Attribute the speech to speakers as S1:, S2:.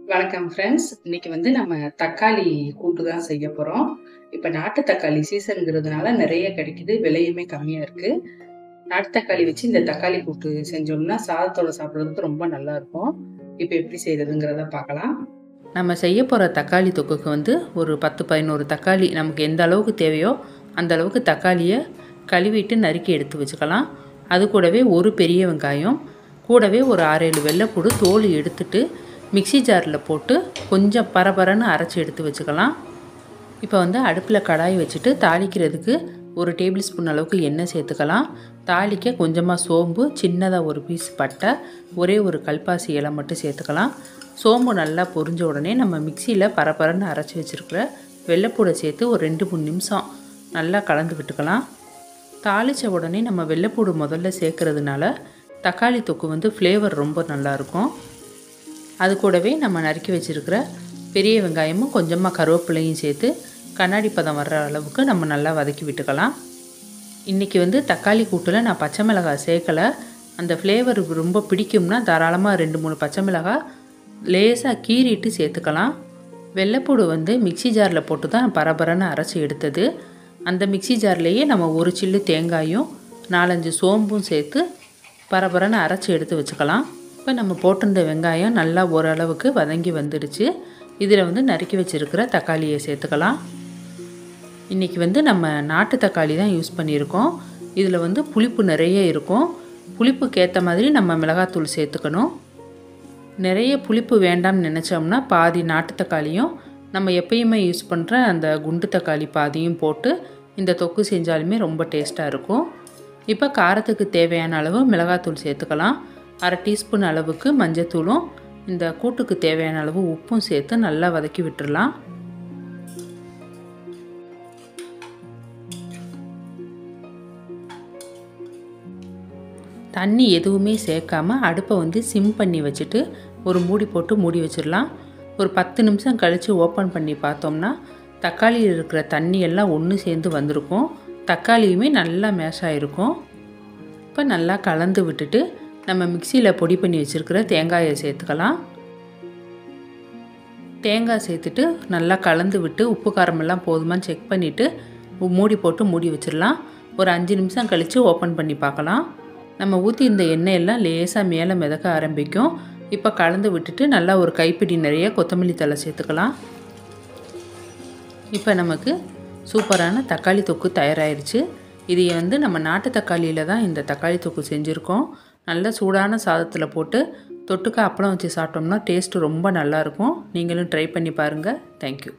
S1: வணக்கம் ஃப்ரெண்ட்ஸ். இன்னைக்கு நம்ம தக்காளி கூட்டு தான் செய்ய போறோம். இப்ப நாட்டு தக்காளி சீசன்ங்கிறதுனால நெறைய கிடைக்குது. விலையுமே கம்மியா இருக்கு. நாட்டு தக்காளி வச்சு இந்த தக்காளி கூட்டு செஞ்சோம்னா, சாதத்தோட சாப்பிடுறதுக்கு ரொம்ப நல்லா இருக்கும். இப்ப எப்படி செய்றதுங்கிறத பார்க்கலாம்.
S2: நம்ம செய்ய போகிற தக்காளி தொக்குக்கு ஒரு 10, 11 தக்காளி நமக்கு எந்த அளவுக்கு தேவையோ அந்த அளவுக்கு தக்காளியை கழுவிட்டு நறுக்கி எடுத்து வச்சுக்கலாம். அது கூடவே ஒரு பெரிய வெங்காயம், கூடவே ஒரு 6, 7 வெள்ளைப்பூடு தோல் எடுத்துட்டு மிக்சி ஜாரில் போட்டு கொஞ்சம் பரபரன்னு அரைச்சி எடுத்து வச்சுக்கலாம். இப்போ அடுப்பில் கடாய் வச்சுட்டு தாளிக்கிறதுக்கு ஒரு டேபிள் ஸ்பூன் அளவுக்கு எண்ணெய் சேர்த்துக்கலாம். தாளிக்க கொஞ்சமாக சோம்பு, சின்னதாக ஒரு பீஸ் பட்டை, ஒரே ஒரு கல்பாசி இலை மட்டும் சேர்த்துக்கலாம். சோம்பு நல்லா பொரிஞ்ச உடனே நம்ம மிக்சியில் பரபரன்னு அரைச்சி வச்சுருக்கிற வெள்ளைப்பூடை சேர்த்து ஒரு 2-3 நிமிஷம் நல்லா கலந்து விட்டுக்கலாம். தாளித்த உடனே நம்ம வெள்ளைப்பூடு முதல்ல சேர்க்கறதுனால தக்காளி தொக்கு ஃப்ளேவர் ரொம்ப நல்லாயிருக்கும். அது கூடவே நம்ம நறுக்கி வச்சுருக்கிற பெரிய வெங்காயமும் கொஞ்சமாக கருவேப்பிலையும் சேர்த்து கண்ணாடி பதம் வர்ற அளவுக்கு நம்ம நல்லா வதக்கி விட்டுக்கலாம். இன்றைக்கி தக்காளி கூட்டில் நான் பச்சை மிளகாய் சேர்க்கலை. அந்த ஃப்ளேவர் ரொம்ப பிடிக்கும்னா தாராளமாக 2-3 பச்சை மிளகாய் லேசாக கீறிட்டு சேர்த்துக்கலாம். வெள்ளைப்பூடு மிக்சி ஜாரில் போட்டு தான் பரபரன்னு அரைச்சி எடுத்தது. அந்த மிக்சி ஜார்லேயே நம்ம ஒரு சில்லு தேங்காயும் 4-5 சோம்பும் சேர்த்து பரபரன்னு அரைச்சி எடுத்து வச்சுக்கலாம். இப்போ நம்ம போட்டிருந்த வெங்காயம் நல்லா ஓரளவுக்கு வதங்கி வந்துடுச்சு. இதில் நறுக்கி வச்சுருக்கிற தக்காளியை சேர்த்துக்கலாம். இன்றைக்கி நம்ம நாட்டு தக்காளி தான் யூஸ் பண்ணியிருக்கோம். இதில் புளிப்பு நிறைய இருக்கும். புளிப்புக்கு ஏற்ற மாதிரி நம்ம மிளகாத்தூள் சேர்த்துக்கணும். நிறைய புளிப்பு வேண்டாம்னு நினச்சோம்னா பாதி நாட்டு தக்காளியும் நம்ம எப்பயுமே யூஸ் பண்ணுற அந்த குண்டு தக்காளி பாதியும் போட்டு இந்த தொக்கு செஞ்சாலுமே ரொம்ப டேஸ்ட்டாக இருக்கும். இப்போ காரத்துக்கு தேவையான அளவு மிளகாத்தூள் சேர்த்துக்கலாம். 1/2 டீஸ்பூன் அளவுக்கு மஞ்சத்தூளும் இந்த கூட்டுக்கு தேவையான அளவு உப்பும் சேர்த்து நல்லா வதக்கி விட்டுடலாம். தண்ணி எதுவுமே சேர்க்காம அடுப்பை சிம் பண்ணி வச்சுட்டு ஒரு மூடி போட்டு மூடி வச்சிடலாம். ஒரு 10 நிமிஷம் கழித்து ஓப்பன் பண்ணி பார்த்தோம்னா தக்காளியில் இருக்கிற தண்ணி எல்லாம் ஒன்று சேர்ந்து வந்திருக்கும். தக்காளியுமே நல்லா மேஷ் ஆகிருக்கும். இப்போ நல்லா கலந்து விட்டுட்டு நம்ம மிக்சியில் பொடி பண்ணி வச்சுருக்கிற தேங்காயை சேர்த்துக்கலாம். தேங்காய் சேர்த்துட்டு நல்லா கலந்து விட்டு உப்பு காரமெல்லாம் போதுமான்னு செக் பண்ணிவிட்டு மூடி போட்டு மூடி வச்சிடலாம். ஒரு 5 நிமிஷம் கழித்து ஓப்பன் பண்ணி பார்க்கலாம். நம்ம ஊற்றி இந்த எண்ணெயெல்லாம் லேசாக மேலே மிதக்க ஆரம்பிக்கும். இப்போ கலந்து விட்டுட்டு நல்லா ஒரு கைப்பிடி நிறைய கொத்தமல்லி தழை சேர்த்துக்கலாம். இப்போ நமக்கு சூப்பரான தக்காளி தொக்கு தயாராகிடுச்சு. இதை நம்ம நாட்டு தக்காளியில் தான் இந்த தக்காளி தொக்கு செஞ்சுருக்கோம். நல்ல சூடான சாதத்தில் போட்டு தொட்டுக்க அப்பளம் வச்சு சாப்பிட்டோம்னா டேஸ்ட்டு ரொம்ப நல்லாயிருக்கும். நீங்களும் ட்ரை பண்ணி பாருங்கள். தேங்க்யூ.